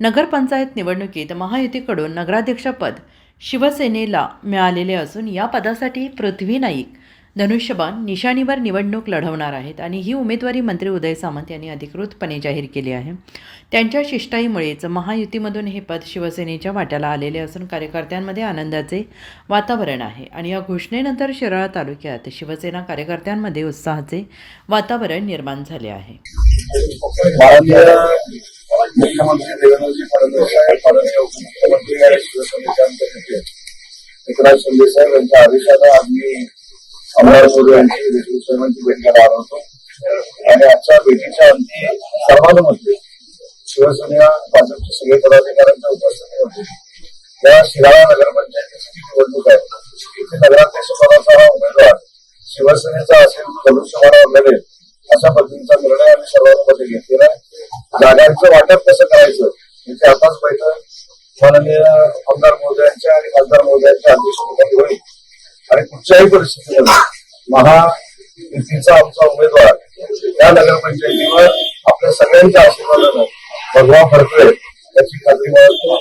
नगरपंचायत निवडणुकीत महायुतीकडून नगराध्यक्षपद शिवसेनेला मिळालेले असून या पदासाठी पृथ्वी नाईक धनुष्यबाण निशाणीवर निवडणूक लढवणार आहेत आणि ही उमेदवारी मंत्री उदय सामंत यांनी अधिकृतपणे जाहीर केली आहे. त्यांच्या शिष्टाईमुळेच महायुतीमधून हे पद शिवसेनेच्या वाट्याला आलेले असून कार्यकर्त्यांमध्ये आनंदाचे वातावरण आहे आणि या घोषणेनंतर शिराळा तालुक्यात शिवसेना कार्यकर्त्यांमध्ये उत्साहाचे वातावरण निर्माण झाले आहे. मुख्यमंत्री देवेंद्रजी फडणवीस साहेब, माननीय उपमुख्यमंत्री आणि शिवसेनेचे आमचे नेते एकनाथ शिंदे साहेब यांच्या आदेशानं आम्ही आमदार मोदी यांची देशमुख साहेबांची भेट घ्यायला आलो होतो आणि आजच्या भेटीच्या अंती सर्वांमध्ये शिवसेना भाजपचे सगळे पदाधिकाऱ्यांच्या उपस्थितीमध्ये या शिराळा नगरपंचायतीची निवडणूक आहे. इथे नगराध्यक्ष पदाचा हा उमेदवार शिवसेनेचा असेल धनुष्यबाणावर लढेल अशा पद्धतीचा निर्णय आम्ही सर्वांमध्ये घेतलेला आहे. जागांचं वाटप कसं करायचं याची आताच बैठक माननीय आमदार महोदयांच्या आणि खासदार महोदयांच्या अध्यक्षतेखाली होईल आणि कुठच्याही परिस्थितीमध्ये महायुतीचा आमचा उमेदवार या नगरपंचायतीवर आपल्या सगळ्यांच्या आशीर्वादानं भगवा फडकवेल याची खात्री बाळगतो.